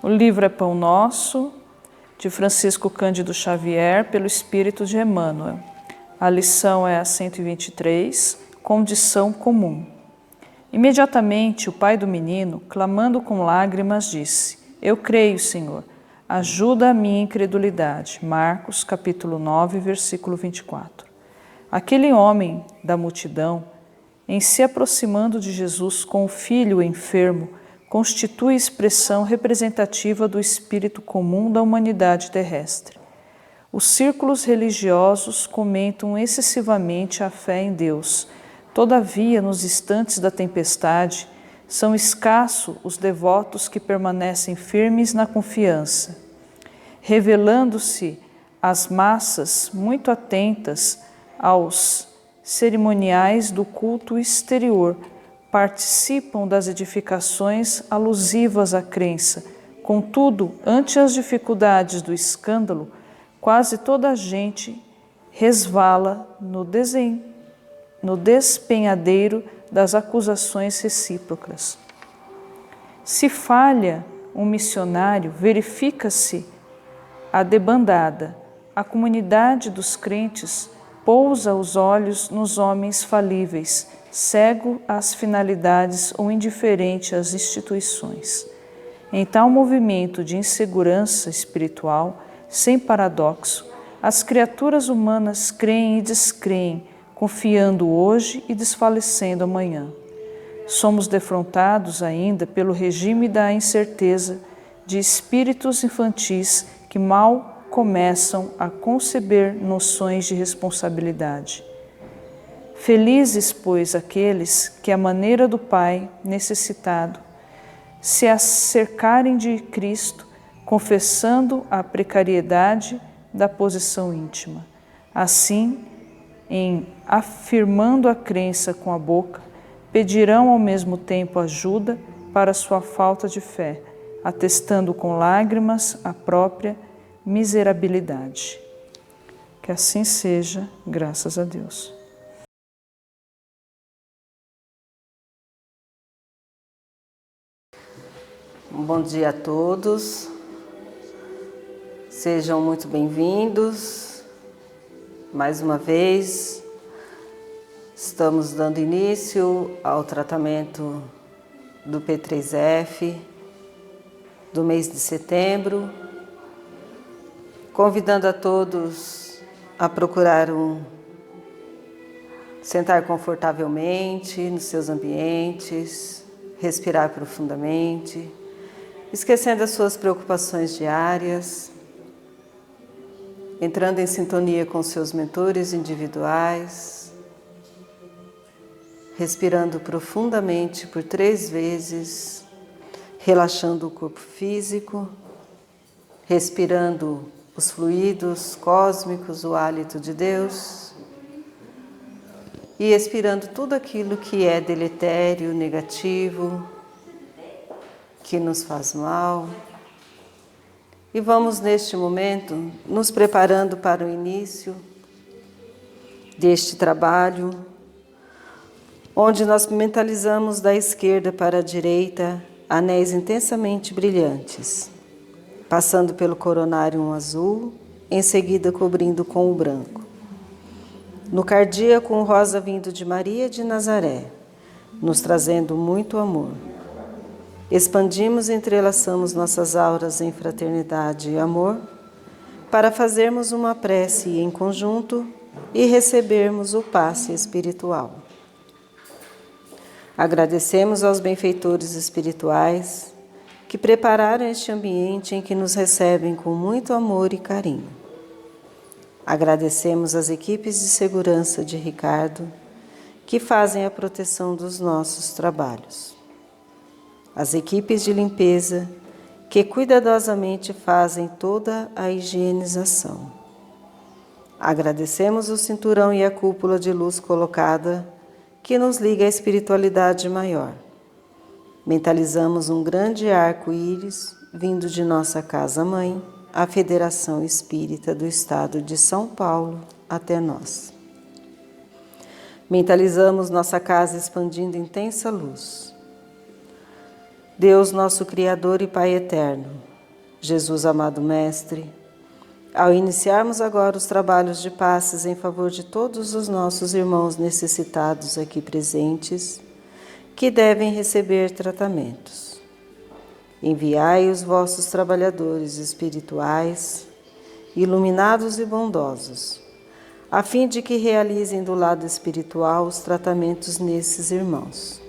O livro é Pão Nosso, de Francisco Cândido Xavier, pelo Espírito de Emmanuel. A lição é a 123, Condição Comum. Imediatamente o pai do menino, clamando com lágrimas, disse: Eu creio, Senhor, ajuda a minha incredulidade. Marcos, capítulo 9, versículo 24. Aquele homem da multidão, em se aproximando de Jesus com o filho enfermo, constitui expressão representativa do espírito comum da humanidade terrestre. Os círculos religiosos comentam excessivamente a fé em Deus. Todavia, nos instantes da tempestade, são escassos os devotos que permanecem firmes na confiança. Revelando-se às massas muito atentas aos cerimoniais do culto exterior, participam das edificações alusivas à crença. Contudo, ante as dificuldades do escândalo, quase toda a gente resvala no despenhadeiro das acusações recíprocas. Se falha um missionário, verifica-se a debandada. A comunidade dos crentes pousa os olhos nos homens falíveis, cego às finalidades ou indiferente às instituições. Em tal movimento de insegurança espiritual, sem paradoxo, as criaturas humanas creem e descreem, confiando hoje e desfalecendo amanhã. Somos defrontados ainda pelo regime da incerteza de espíritos infantis que mal começam a conceber noções de responsabilidade. Felizes, pois, aqueles que, à maneira do Pai necessitado, se acercarem de Cristo, confessando a precariedade da posição íntima. Assim, em afirmando a crença com a boca, pedirão ao mesmo tempo ajuda para sua falta de fé, atestando com lágrimas a própria miserabilidade. Que assim seja, graças a Deus. Bom dia a todos, sejam muito bem-vindos. Mais uma vez, estamos dando início ao tratamento do P3F do mês de setembro, convidando a todos a procurar sentar confortavelmente nos seus ambientes, respirar profundamente, esquecendo as suas preocupações diárias, entrando em sintonia com seus mentores individuais, respirando profundamente por 3 vezes, relaxando o corpo físico, respirando os fluidos cósmicos, o hálito de Deus, e expirando tudo aquilo que é deletério, negativo, que nos faz mal. E vamos, neste momento, nos preparando para o início deste trabalho, onde nós mentalizamos da esquerda para a direita anéis intensamente brilhantes, passando pelo coronário azul, em seguida cobrindo com o branco. No cardíaco, um rosa vindo de Maria de Nazaré, nos trazendo muito amor. Expandimos e entrelaçamos nossas auras em fraternidade e amor para fazermos uma prece em conjunto e recebermos o passe espiritual. Agradecemos aos benfeitores espirituais que prepararam este ambiente em que nos recebem com muito amor e carinho. Agradecemos às equipes de segurança de Ricardo que fazem a proteção dos nossos trabalhos. As equipes de limpeza que cuidadosamente fazem toda a higienização. Agradecemos o cinturão e a cúpula de luz colocada que nos liga à espiritualidade maior. Mentalizamos um grande arco-íris vindo de nossa casa-mãe, a Federação Espírita do Estado de São Paulo, até nós. Mentalizamos nossa casa expandindo intensa luz. Deus, nosso Criador e Pai eterno, Jesus, amado Mestre, ao iniciarmos agora os trabalhos de passes em favor de todos os nossos irmãos necessitados aqui presentes, que devem receber tratamentos, enviai os vossos trabalhadores espirituais, iluminados e bondosos, a fim de que realizem do lado espiritual os tratamentos nesses irmãos.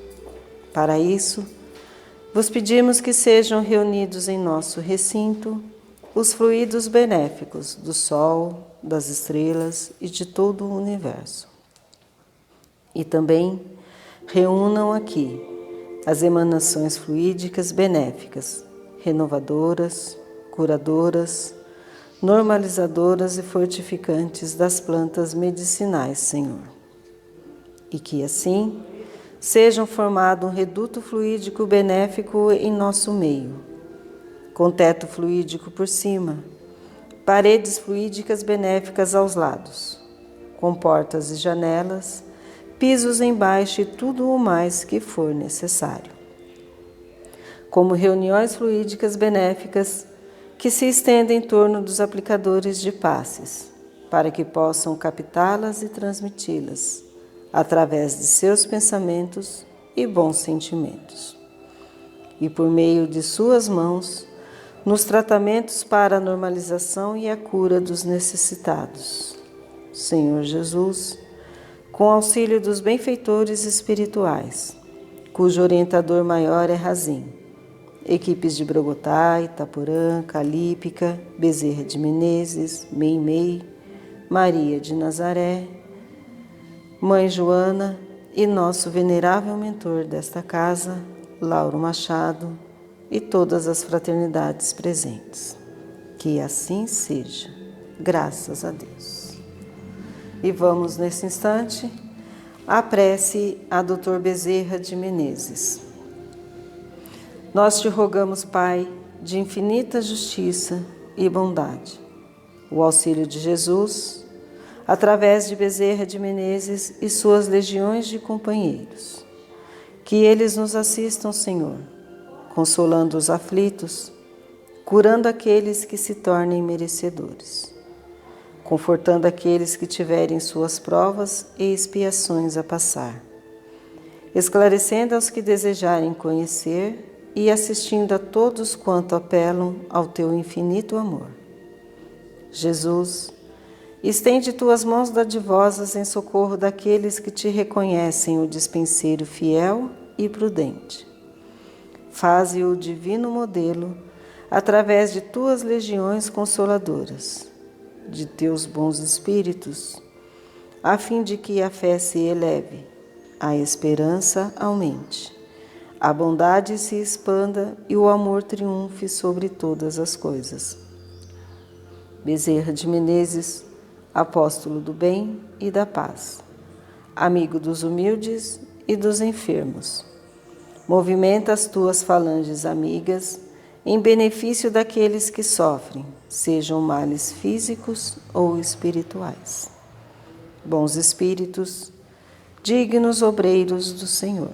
Para isso, vos pedimos que sejam reunidos em nosso recinto os fluidos benéficos do Sol, das estrelas e de todo o universo. E também reúnam aqui as emanações fluídicas benéficas, renovadoras, curadoras, normalizadoras e fortificantes das plantas medicinais, Senhor. E que assim sejam formado um reduto fluídico benéfico em nosso meio, com teto fluídico por cima, paredes fluídicas benéficas aos lados, com portas e janelas, pisos embaixo e tudo o mais que for necessário. Como reuniões fluídicas benéficas que se estendem em torno dos aplicadores de passes, para que possam captá-las e transmiti-las através de seus pensamentos e bons sentimentos. E por meio de suas mãos, nos tratamentos para a normalização e a cura dos necessitados. Senhor Jesus, com auxílio dos benfeitores espirituais, cujo orientador maior é Razim, equipes de Brogotá, Itaporã, Calípica, Bezerra de Menezes, Meimei, Maria de Nazaré, Mãe Joana e nosso venerável mentor desta casa, Lauro Machado, e todas as fraternidades presentes. Que assim seja, graças a Deus. E vamos, nesse instante, à prece a Dr. Bezerra de Menezes. Nós te rogamos, Pai, de infinita justiça e bondade, o auxílio de Jesus, através de Bezerra de Menezes e suas legiões de companheiros. Que eles nos assistam, Senhor, consolando os aflitos, curando aqueles que se tornem merecedores, confortando aqueles que tiverem suas provas e expiações a passar, esclarecendo aos que desejarem conhecer e assistindo a todos quanto apelam ao teu infinito amor. Jesus, estende tuas mãos dadivosas em socorro daqueles que te reconhecem o dispenseiro fiel e prudente. Faze o divino modelo através de tuas legiões consoladoras, de teus bons espíritos, a fim de que a fé se eleve, a esperança aumente, a bondade se expanda e o amor triunfe sobre todas as coisas. Bezerra de Menezes, apóstolo do bem e da paz, amigo dos humildes e dos enfermos, movimenta as tuas falanges amigas em benefício daqueles que sofrem, sejam males físicos ou espirituais. Bons espíritos, dignos obreiros do Senhor,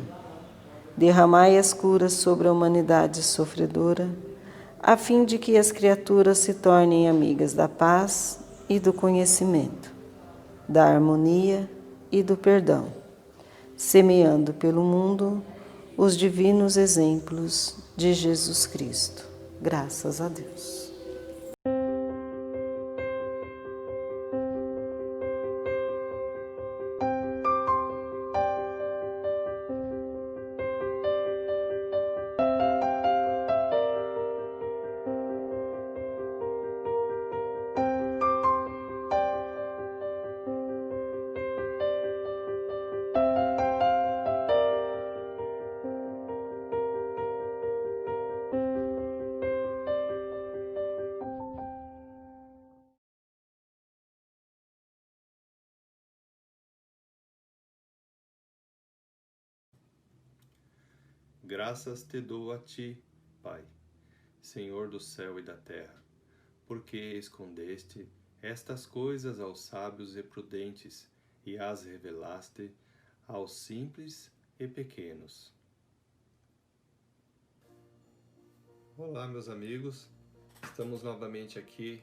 derramai as curas sobre a humanidade sofredora, a fim de que as criaturas se tornem amigas da paz e do conhecimento, da harmonia e do perdão, semeando pelo mundo os divinos exemplos de Jesus Cristo. Graças a Deus. Graças te dou a ti, Pai, Senhor do céu e da terra, porque escondeste estas coisas aos sábios e prudentes e as revelaste aos simples e pequenos. Olá, meus amigos, Estamos novamente aqui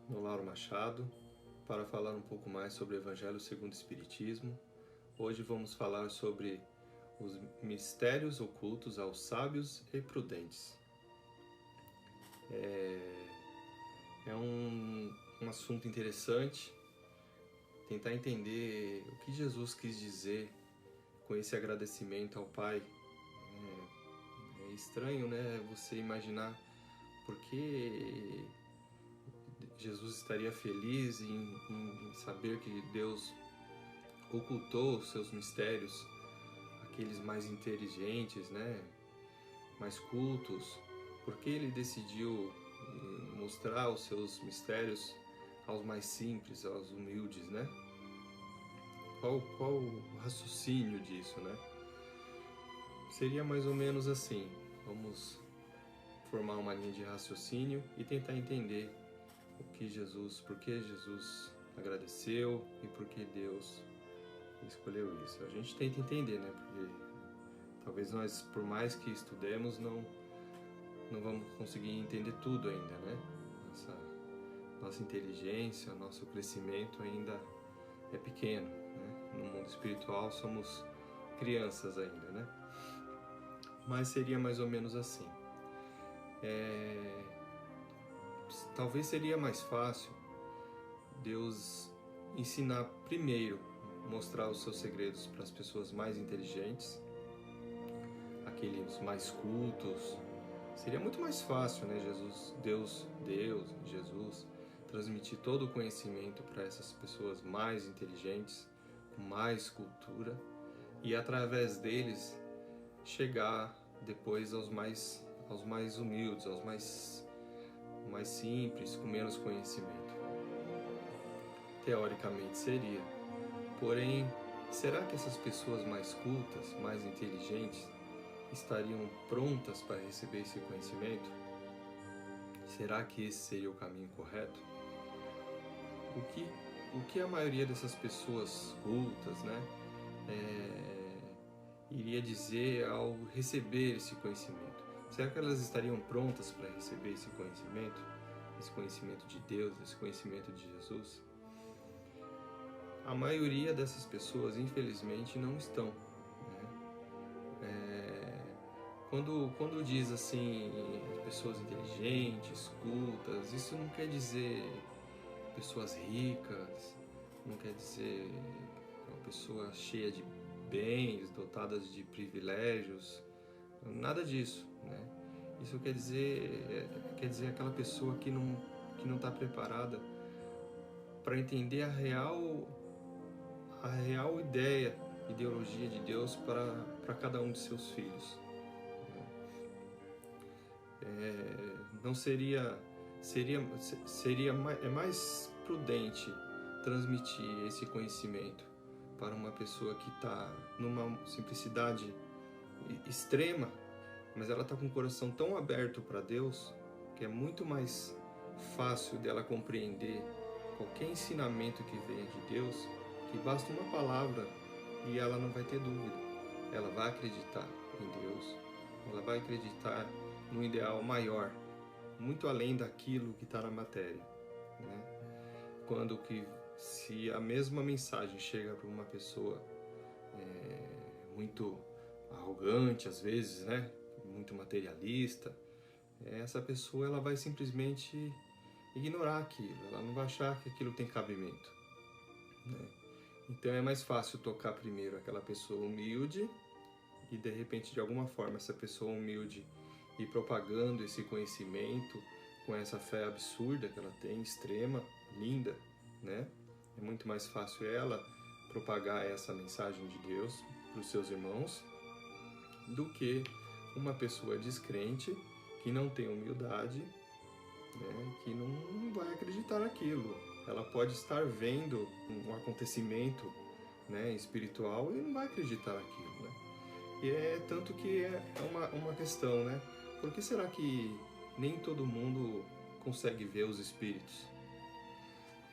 no Lauro Machado para falar um pouco mais sobre o Evangelho segundo o Espiritismo. Hoje vamos falar sobre os mistérios ocultos aos sábios e prudentes. É um assunto interessante, tentar entender o que Jesus quis dizer com esse agradecimento ao Pai. É estranho, né, você imaginar por que Jesus estaria feliz em saber que Deus ocultou os seus mistérios, aqueles mais inteligentes, né, mais cultos. Por que ele decidiu mostrar os seus mistérios aos mais simples, aos humildes, né? Qual o raciocínio disso, né? Seria mais ou menos assim. Vamos formar uma linha de raciocínio e tentar entender por que Jesus agradeceu e por que Deus escolheu isso. A gente tenta entender, né? Porque talvez nós, por mais que estudemos, não vamos conseguir entender tudo ainda, né? Nossa inteligência, nosso crescimento ainda é pequeno, né? No mundo espiritual somos crianças ainda, né? Mas seria mais ou menos assim. Talvez seria mais fácil Deus ensinar primeiro, mostrar os seus segredos para as pessoas mais inteligentes, aqueles mais cultos. Seria muito mais fácil, né, Jesus transmitir todo o conhecimento para essas pessoas mais inteligentes, com mais cultura, e através deles chegar depois aos mais humildes, aos mais simples, com menos conhecimento. Teoricamente seria. Porém, será que essas pessoas mais cultas, mais inteligentes, estariam prontas para receber esse conhecimento? Será que esse seria o caminho correto? O que a maioria dessas pessoas cultas, né, iria dizer ao receber esse conhecimento? Será que elas estariam prontas para receber esse conhecimento de Deus, esse conhecimento de Jesus? A maioria dessas pessoas, infelizmente, não estão, né? Quando diz assim, pessoas inteligentes, cultas, isso não quer dizer pessoas ricas, não quer dizer uma pessoa cheia de bens, dotadas de privilégios, nada disso, né? Isso quer dizer aquela pessoa que não está preparada para entender a real ideologia de Deus para cada um de seus filhos. Não seria mais prudente transmitir esse conhecimento para uma pessoa que está numa simplicidade extrema, mas ela está com o coração tão aberto para Deus que é muito mais fácil dela compreender qualquer ensinamento que venha de Deus, que basta uma palavra e ela não vai ter dúvida. Ela vai acreditar em Deus, ela vai acreditar no ideal maior, muito além daquilo que está na matéria, né? Se a mesma mensagem chega para uma pessoa muito arrogante, às vezes, né, muito materialista, essa pessoa ela vai simplesmente ignorar aquilo, ela não vai achar que aquilo tem cabimento, né? Então é mais fácil tocar primeiro aquela pessoa humilde e de repente, de alguma forma, essa pessoa humilde ir propagando esse conhecimento com essa fé absurda que ela tem, extrema, linda, né? É muito mais fácil ela propagar essa mensagem de Deus para os seus irmãos do que uma pessoa descrente que não tem humildade, né? Que não vai acreditar naquilo. Ela pode estar vendo um acontecimento, né, espiritual e não vai acreditar naquilo, né? E é tanto que é uma questão, né? Por que será que nem todo mundo consegue ver os espíritos?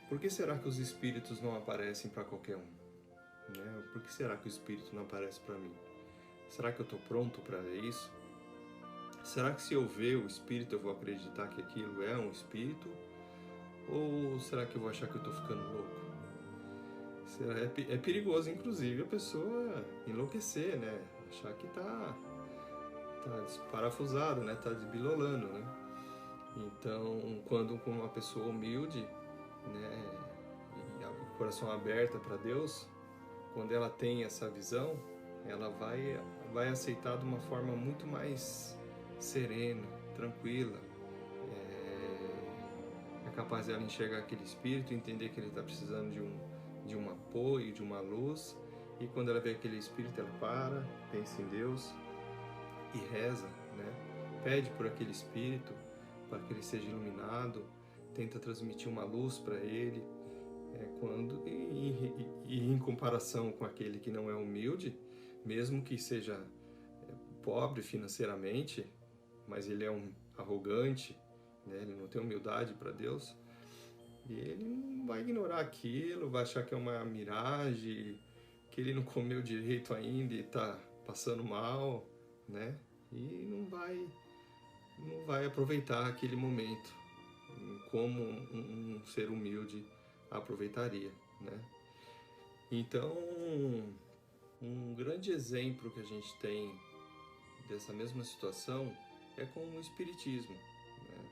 Por que será que os espíritos não aparecem para qualquer um? Né? Por que será que o espírito não aparece para mim? Será que eu estou pronto para ver isso? Será que se eu ver o espírito eu vou acreditar que aquilo é um espírito? Ou será que eu vou achar que eu estou ficando louco? É perigoso, inclusive, a pessoa enlouquecer, né? Achar que tá desparafusado, né? Tá desbilolando, né? Então, quando com uma pessoa humilde, né? E o coração aberto para Deus, quando ela tem essa visão, ela vai aceitar de uma forma muito mais serena, tranquila. É capaz dela enxergar aquele espírito, entender que ele está precisando de um apoio, de uma luz. E quando ela vê aquele espírito, ela para, pensa em Deus e reza, né? Pede por aquele espírito para que ele seja iluminado, tenta transmitir uma luz para ele. E em comparação com aquele que não é humilde, mesmo que seja pobre financeiramente, mas ele é um arrogante, né? Ele não tem humildade para Deus, e ele não vai ignorar aquilo, vai achar que é uma miragem, que ele não comeu direito ainda e está passando mal, né? E não vai aproveitar aquele momento como um ser humilde aproveitaria, né? Então, um grande exemplo que a gente tem dessa mesma situação é com o Espiritismo, né?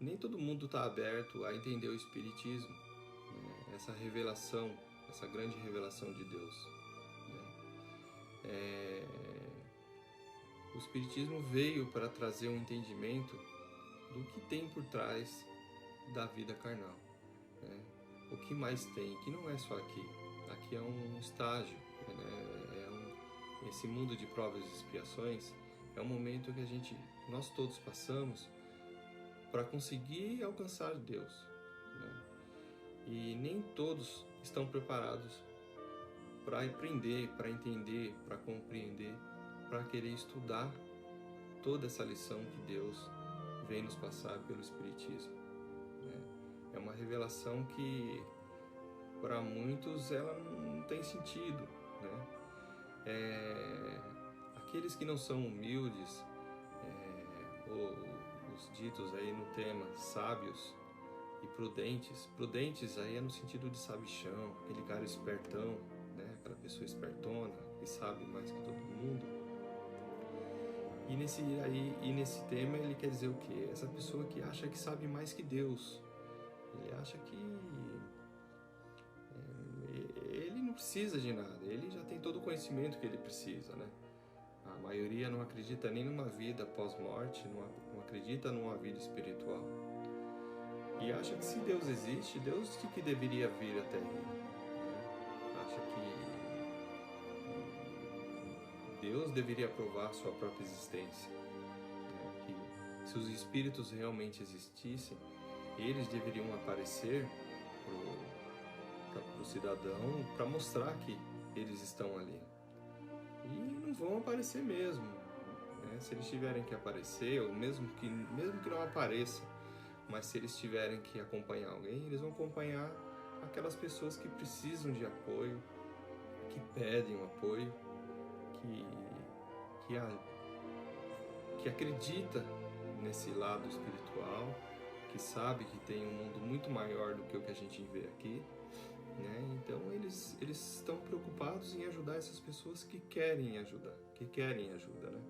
Nem todo mundo está aberto a entender o Espiritismo, né? Essa revelação, essa grande revelação de Deus, né? O Espiritismo veio para trazer um entendimento do que tem por trás da vida carnal, né? O que mais tem, que não é só aqui. Aqui é um estágio, né? Esse mundo de provas e expiações é um momento que nós todos passamos para conseguir alcançar Deus, né? E nem todos estão preparados para aprender, para entender, para compreender, para querer estudar toda essa lição que Deus vem nos passar pelo Espiritismo, né? É uma revelação que para muitos ela não tem sentido, né? Aqueles que não são humildes, ou os ditos aí no tema sábios e prudentes aí é no sentido de sabichão, aquele cara espertão, né? Aquela pessoa espertona que sabe mais que todo mundo. E nesse tema ele quer dizer o quê? Essa pessoa que acha que sabe mais que Deus. Ele acha que ele não precisa de nada, ele já tem todo o conhecimento que ele precisa, né? A maioria não acredita nem numa vida pós-morte, não acredita numa vida espiritual. E acha que se Deus existe, Deus que deveria vir até ele, né? Acha que Deus deveria provar sua própria existência, né? Que se os espíritos realmente existissem, eles deveriam aparecer para o cidadão, para mostrar que eles estão ali. E não vão aparecer mesmo, né? Se eles tiverem que aparecer, ou mesmo que não apareça, mas se eles tiverem que acompanhar alguém, eles vão acompanhar aquelas pessoas que precisam de apoio, que pedem um apoio, que acredita nesse lado espiritual, que sabe que tem um mundo muito maior do que o que a gente vê aqui, né? Então eles estão preocupados em ajudar essas pessoas que querem ajuda, né?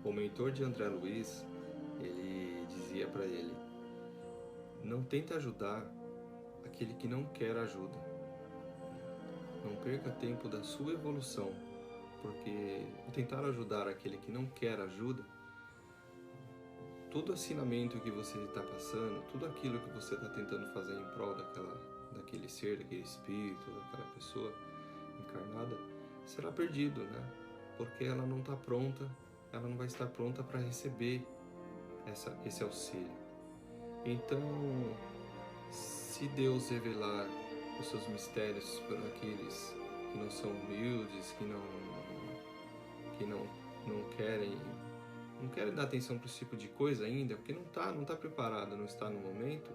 O mentor de André Luiz, ele dizia para ele: não tenta ajudar aquele que não quer ajuda. Não perca tempo da sua evolução, porque tentar ajudar aquele que não quer ajuda, todo ensinamento que você está passando, tudo aquilo que você está tentando fazer em prol daquele ser, daquele espírito, daquela pessoa encarnada, será perdido, né? Porque ela não está pronta, ela não vai estar pronta para receber esse auxílio. Então, se Deus revelar os seus mistérios para aqueles que não são humildes, que não querem dar atenção para esse tipo de coisa ainda, porque não está preparado, não está no momento,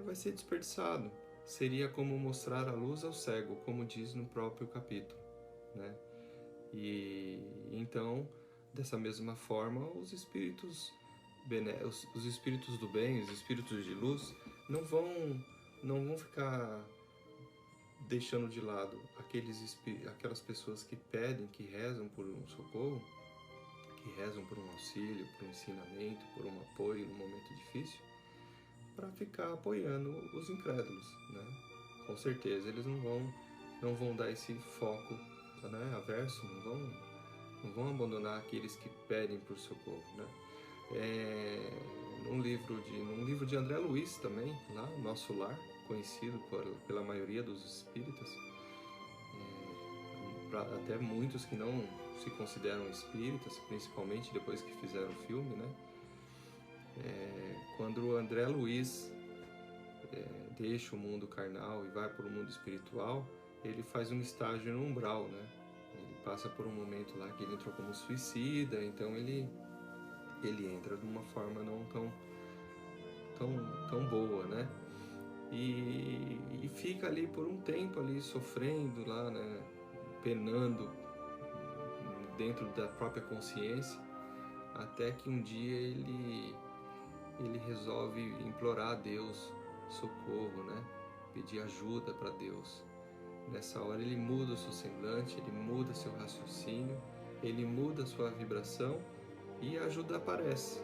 vai ser desperdiçado. Seria como mostrar a luz ao cego, como diz no próprio capítulo, né? E então Dessa mesma forma, os espíritos os espíritos do bem, os espíritos de luz, não vão ficar deixando de lado aquelas pessoas que pedem, que rezam por um socorro, que rezam por um auxílio, por um ensinamento, por um apoio no momento difícil, para ficar apoiando os incrédulos, né? Com certeza eles não vão dar esse foco, né, averso, não vão abandonar aqueles que pedem por socorro, né? Num livro de André Luiz também, lá, Nosso Lar, conhecido pela maioria dos espíritas, até muitos que não se consideram espíritas, principalmente depois que fizeram o filme, né? Quando o André Luiz deixa o mundo carnal e vai para o mundo espiritual, ele faz um estágio no umbral, né? Ele passa por um momento lá que ele entrou como suicida, então ele entra de uma forma não tão boa, né? E fica ali por um tempo ali sofrendo lá, né? Penando dentro da própria consciência, até que um dia ele resolve implorar a Deus socorro, né? Pedir ajuda para Deus. Nessa hora ele muda o seu semblante, ele muda seu raciocínio, ele muda a sua vibração e a ajuda aparece,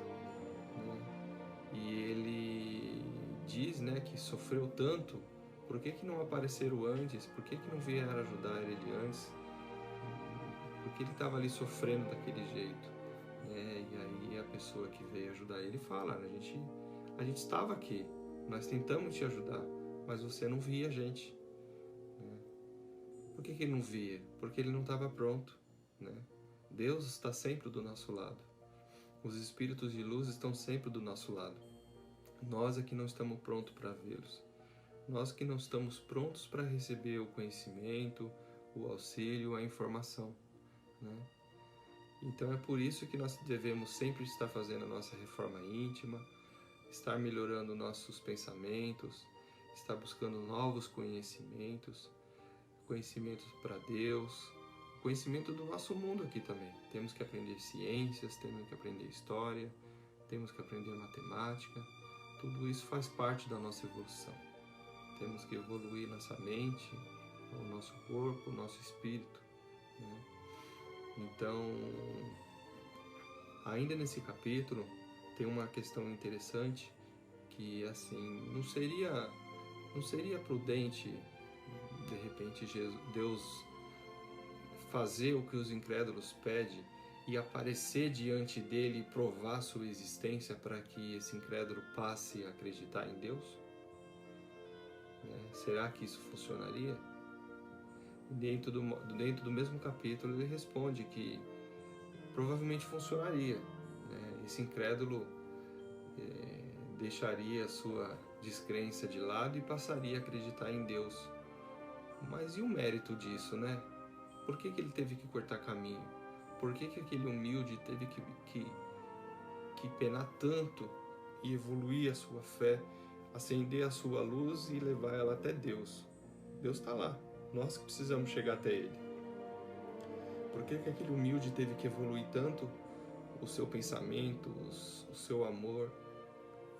né? E ele diz, né, que sofreu tanto, por que não apareceram antes? Por que não vieram ajudar ele antes? Porque ele estava ali sofrendo daquele jeito, né? E aí a pessoa que veio ajudar ele fala, a gente estava aqui, nós tentamos te ajudar, mas você não via a gente, né? Por que ele não via? Porque ele não estava pronto, né? Deus está sempre do nosso lado. Os espíritos de luz estão sempre do nosso lado. Nós é que não estamos prontos para vê-los. Nós que não estamos prontos para receber o conhecimento, o auxílio, a informação, né? Então é por isso que nós devemos sempre estar fazendo a nossa reforma íntima, estar melhorando nossos pensamentos, estar buscando novos conhecimentos para Deus, conhecimento do nosso mundo aqui também. Temos que aprender ciências, temos que aprender história, temos que aprender matemática. Tudo isso faz parte da nossa evolução. Temos que evoluir nossa mente, o nosso corpo, o nosso espírito, né? Então, ainda nesse capítulo, tem uma questão interessante que, assim, não seria prudente, de repente, Deus fazer o que os incrédulos pedem e aparecer diante dele e provar sua existência para que esse incrédulo passe a acreditar em Deus? Será que isso funcionaria? Dentro do mesmo capítulo ele responde que provavelmente funcionaria, né? Esse incrédulo deixaria a sua descrença de lado e passaria a acreditar em Deus. Mas e o mérito disso, né? Por que ele teve que cortar caminho? Por que aquele humilde teve que penar tanto e evoluir a sua fé, acender a sua luz e levar ela até Deus? Deus está lá, nós que precisamos chegar até Ele. Por que aquele humilde teve que evoluir tanto o seu pensamento, o seu amor,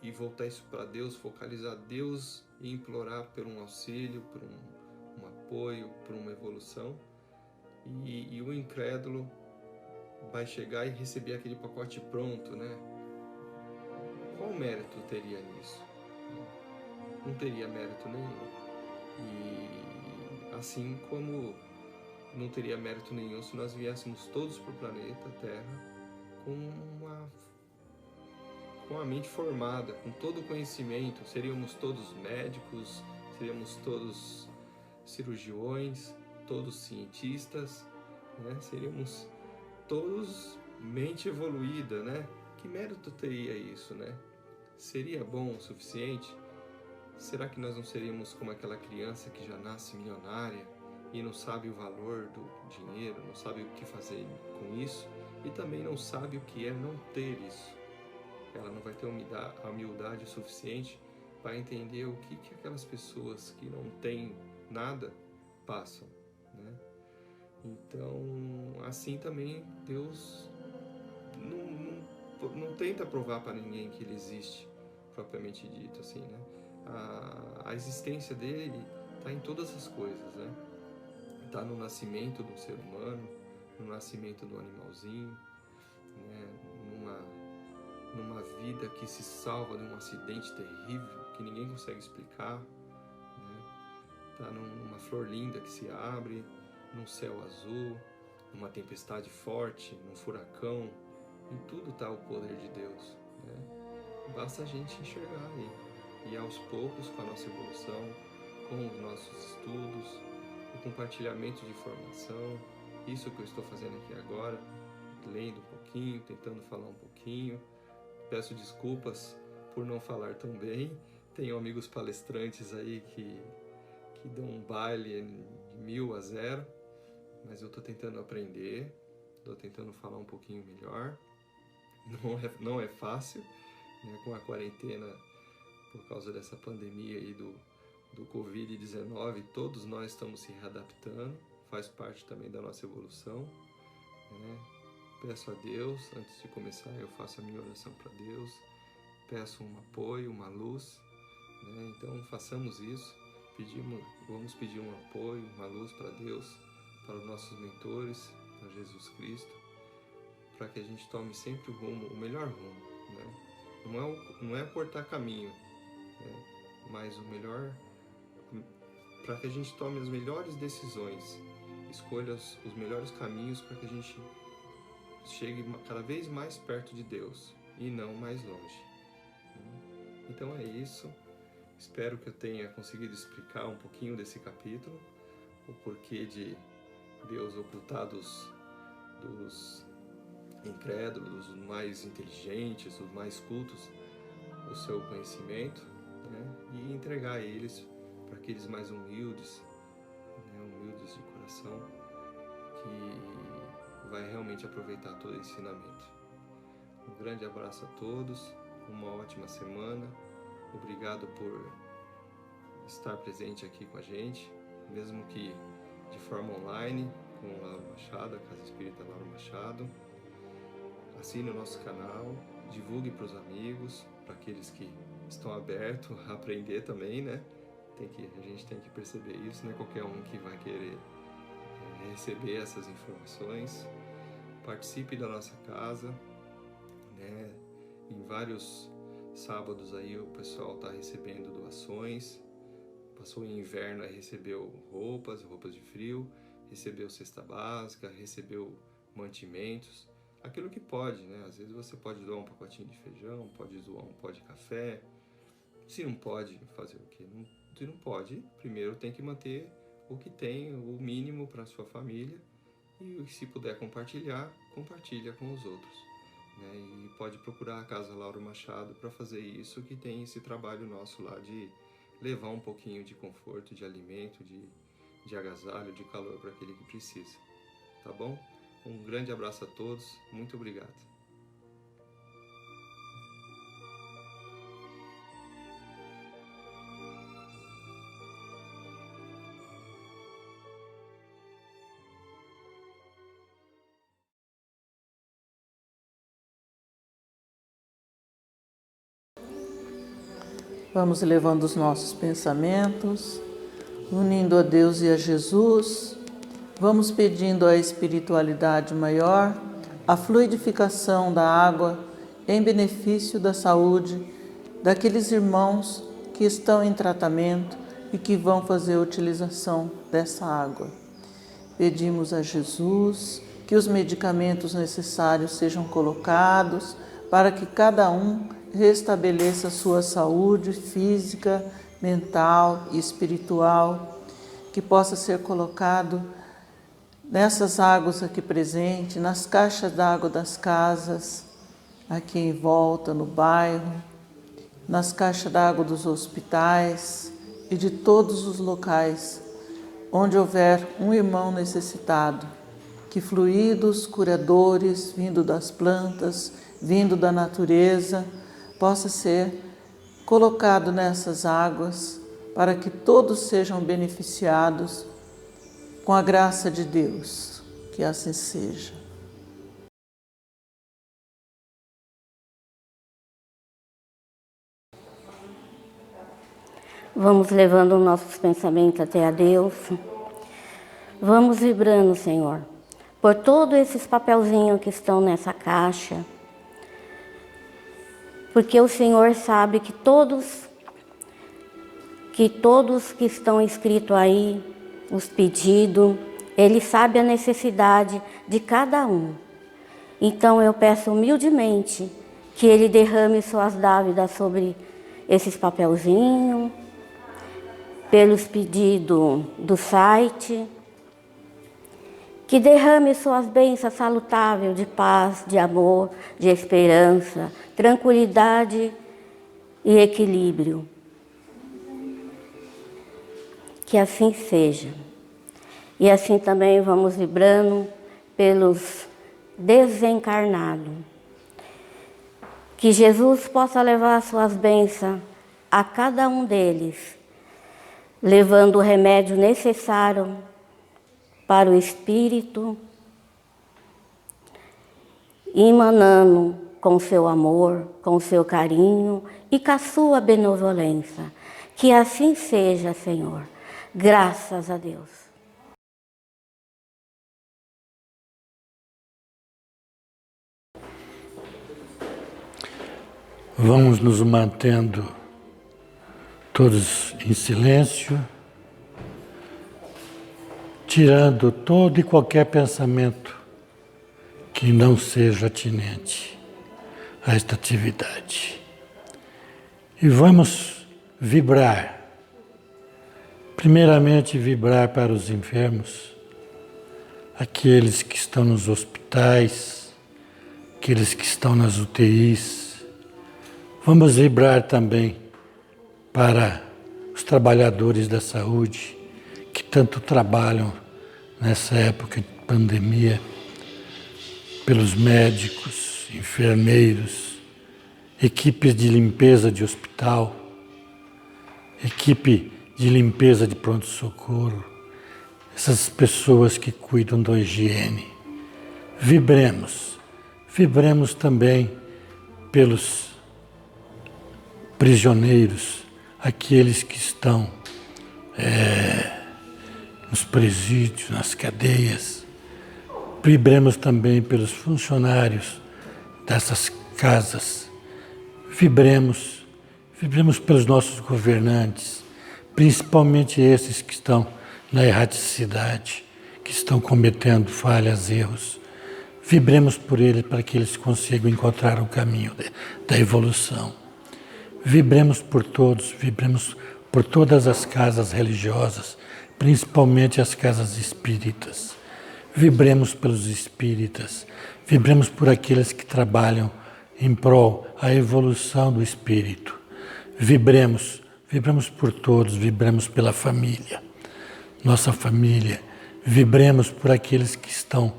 e voltar isso para Deus, focalizar Deus e implorar por um auxílio, por um apoio, por uma evolução? E o incrédulo vai chegar e receber aquele pacote pronto, né? Qual mérito teria nisso? Não teria mérito nenhum. E assim como não teria mérito nenhum se nós viéssemos todos para o planeta Terra com a mente formada, com todo o conhecimento, seríamos todos médicos, seríamos todos cirurgiões, todos cientistas, né? Seríamos todos mente evoluída, né? Que mérito teria isso, né? Seria bom o suficiente? Será que nós não seríamos como aquela criança que já nasce milionária e não sabe o valor do dinheiro, não sabe o que fazer com isso e também não sabe o que é não ter isso? Ela não vai ter a humildade suficiente para entender o que aquelas pessoas que não têm nada passam, né? Então, assim também Deus não tenta provar para ninguém que ele existe, propriamente dito, assim, né? A existência dele está em todas as coisas, né? Está no nascimento do ser humano, no nascimento do animalzinho, né? Numa vida que se salva de um acidente terrível que ninguém consegue explicar, né? Está numa flor linda que se abre, num céu azul, numa tempestade forte, num furacão. Em tudo está o poder de Deus, né? Basta a gente enxergar aí. E aos poucos, com a nossa evolução, com os nossos estudos, o compartilhamento de informação, isso que eu estou fazendo aqui agora, lendo um pouquinho, tentando falar um pouquinho. Peço desculpas por não falar tão bem. Tenho amigos palestrantes aí que dão um baile de 1000 a 0, mas eu estou tentando aprender, estou tentando falar um pouquinho melhor. Não é fácil, né, com a quarentena por causa dessa pandemia aí do Covid-19, todos nós estamos se readaptando, faz parte também da nossa evolução, né? Peço a Deus, antes de começar eu faço a minha oração para Deus, peço um apoio, uma luz, né? Então façamos isso, vamos pedir um apoio, uma luz para Deus, para os nossos mentores, para Jesus Cristo, para que a gente tome sempre o melhor rumo, né? Não é cortar caminho, né? Mas o melhor, para que a gente tome as melhores decisões, escolha os melhores caminhos para que a gente chegue cada vez mais perto de Deus e não mais longe. Então é isso. Espero que eu tenha conseguido explicar um pouquinho desse capítulo, o porquê de Deus ocultar dos incrédulos, dos mais inteligentes, dos mais cultos, o seu conhecimento, né? E entregar a eles para aqueles mais humildes, né? Humildes de coração, que vai realmente aproveitar todo esse ensinamento. Um grande abraço a todos, uma ótima semana. Obrigado por estar presente aqui com a gente, mesmo que de forma online, com o Lauro Machado, a Casa Espírita Lauro Machado. Assine o nosso canal, divulgue para os amigos, para aqueles que estão abertos a aprender também, né? A gente tem que perceber isso, não é qualquer um que vai querer receber essas informações. Participe da nossa casa, né? Em vários sábados aí o pessoal está recebendo doações. Passou o inverno e recebeu roupas de frio, recebeu cesta básica, recebeu mantimentos, aquilo que pode, né? Às vezes você pode doar um pacotinho de feijão, pode doar um pó de café. Se não pode, fazer o quê? Se não pode, primeiro tem que manter o que tem, o mínimo para a sua família, e se puder compartilha com os outros, né? E pode procurar a Casa Lauro Machado para fazer isso, que tem esse trabalho nosso lá de levar um pouquinho de conforto, de alimento, de agasalho, de calor para aquele que precisa, tá bom? Um grande abraço a todos, muito obrigado. Vamos elevando os nossos pensamentos, unindo a Deus e a Jesus. Vamos pedindo à espiritualidade maior a fluidificação da água em benefício da saúde daqueles irmãos que estão em tratamento e que vão fazer a utilização dessa água. Pedimos a Jesus que os medicamentos necessários sejam colocados para que cada um restabeleça sua saúde física, mental e espiritual, que possa ser colocado nessas águas aqui presentes, nas caixas d'água das casas, aqui em volta, no bairro, nas caixas d'água dos hospitais e de todos os locais onde houver um irmão necessitado, que fluidos curadores vindo das plantas, vindo da natureza, possa ser colocado nessas águas para que todos sejam beneficiados com a graça de Deus. Que assim seja. Vamos levando nossos pensamentos até a Deus. Vamos vibrando, Senhor, por todos esses papelzinhos que estão nessa caixa. Porque o Senhor sabe que todos que estão escritos aí, os pedidos, Ele sabe a necessidade de cada um. Então eu peço humildemente que Ele derrame suas dávidas sobre esses papelzinhos, pelos pedidos do site, que derrame suas bênçãos salutáveis de paz, de amor, de esperança, tranquilidade e equilíbrio. Que assim seja. E assim também vamos vibrando pelos desencarnados. Que Jesus possa levar suas bênçãos a cada um deles, levando o remédio necessário para o espírito, emanando com seu amor, com seu carinho e com a sua benevolência. Que assim seja, Senhor. Graças a Deus. Vamos nos mantendo todos em silêncio, tirando todo e qualquer pensamento que não seja atinente a esta atividade. E vamos vibrar. Primeiramente, vibrar para os enfermos, aqueles que estão nos hospitais, aqueles que estão nas UTIs. Vamos vibrar também para os trabalhadores da saúde, que tanto trabalham nessa época de pandemia, pelos médicos, enfermeiros, equipes de limpeza de hospital, equipe de limpeza de pronto-socorro, essas pessoas que cuidam da higiene. Vibremos também pelos prisioneiros, aqueles que estão nos presídios, nas cadeias. Vibremos também pelos funcionários dessas casas. Vibremos pelos nossos governantes, principalmente esses que estão na erraticidade, que estão cometendo falhas, erros. Vibremos por eles para que eles consigam encontrar o caminho da evolução. Vibremos por todos, vibremos por todas as casas religiosas, principalmente as casas espíritas. Vibremos pelos espíritas, vibremos por aqueles que trabalham em prol da evolução do espírito. Vibremos por todos, vibremos pela família, nossa família. Vibremos por aqueles que estão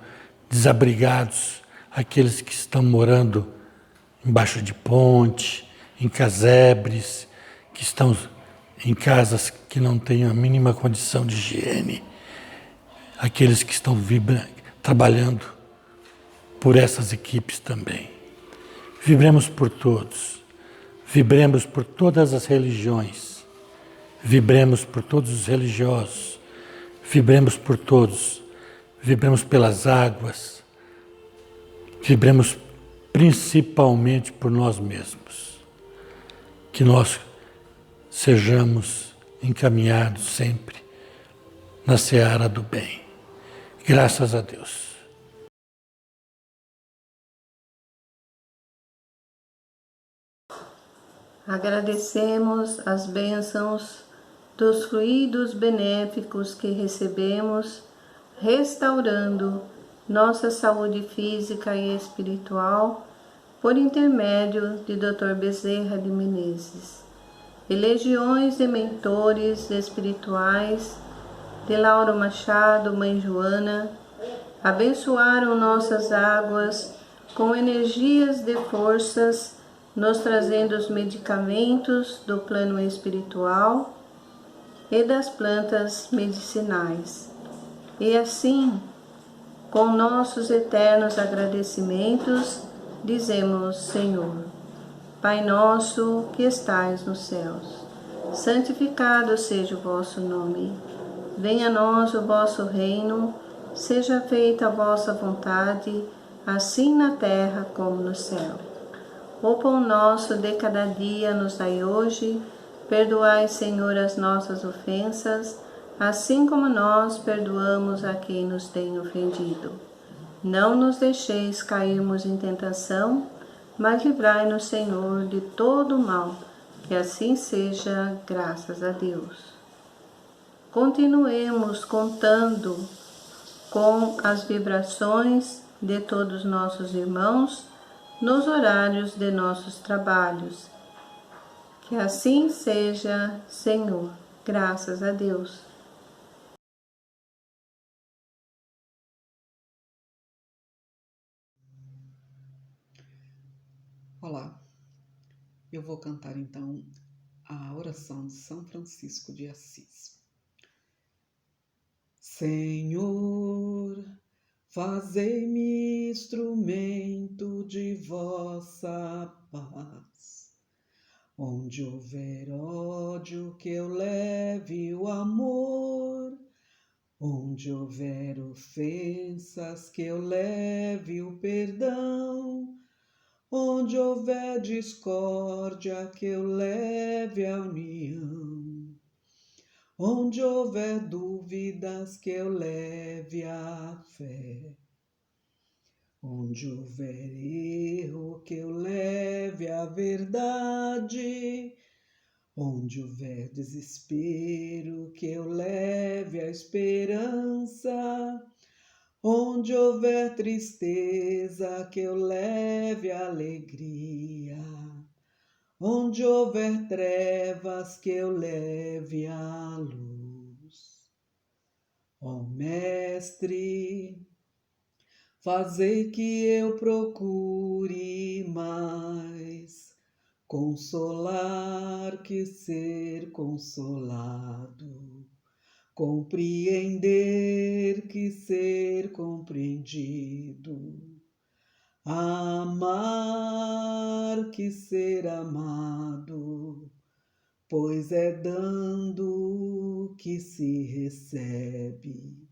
desabrigados, aqueles que estão morando embaixo de ponte, em casebres, que estão em casas que não têm a mínima condição de higiene, aqueles que estão trabalhando por essas equipes também. Vibremos por todos, vibremos por todas as religiões, vibremos por todos os religiosos, vibremos por todos, vibremos pelas águas, vibremos principalmente por nós mesmos. Que nós sejamos encaminhados sempre na seara do bem. Graças a Deus. Agradecemos as bênçãos dos fluidos benéficos que recebemos, restaurando nossa saúde física e espiritual, por intermédio de Dr. Bezerra de Menezes, e legiões de mentores espirituais de Lauro Machado, Mãe Joana, abençoaram nossas águas com energias de forças, nos trazendo os medicamentos do plano espiritual e das plantas medicinais. E assim, com nossos eternos agradecimentos, dizemos: Senhor, Pai nosso que estais nos céus, santificado seja o vosso nome. Venha a nós o vosso reino, seja feita a vossa vontade, assim na terra como no céu. O pão nosso de cada dia nos dai hoje, perdoai, Senhor, as nossas ofensas, assim como nós perdoamos a quem nos tem ofendido. Não nos deixeis cairmos em tentação, mas livrai-nos, Senhor, de todo o mal, que assim seja, graças a Deus. Continuemos contando com as vibrações de todos nossos irmãos nos horários de nossos trabalhos. Que assim seja, Senhor, graças a Deus. Olá, eu vou cantar então a oração de São Francisco de Assis. Senhor, fazei-me instrumento de vossa paz. Onde houver ódio, que eu leve o amor. Onde houver ofensas, que eu leve o perdão. Onde houver discórdia, que eu leve a união. Onde houver dúvidas, que eu leve a fé. Onde houver erro, que eu leve a verdade. Onde houver desespero, que eu leve a esperança. Onde houver tristeza, que eu leve a alegria. Onde houver trevas, que eu leve a luz. Ó Mestre, fazei que eu procure mais consolar que ser consolado, compreender que ser compreendido, amar que ser amado, pois é dando que se recebe,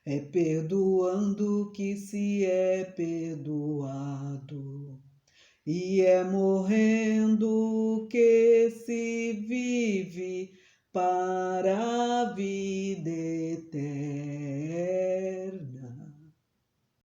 é perdoando que se é perdoado, e é morrendo que se vive para a vida eterna.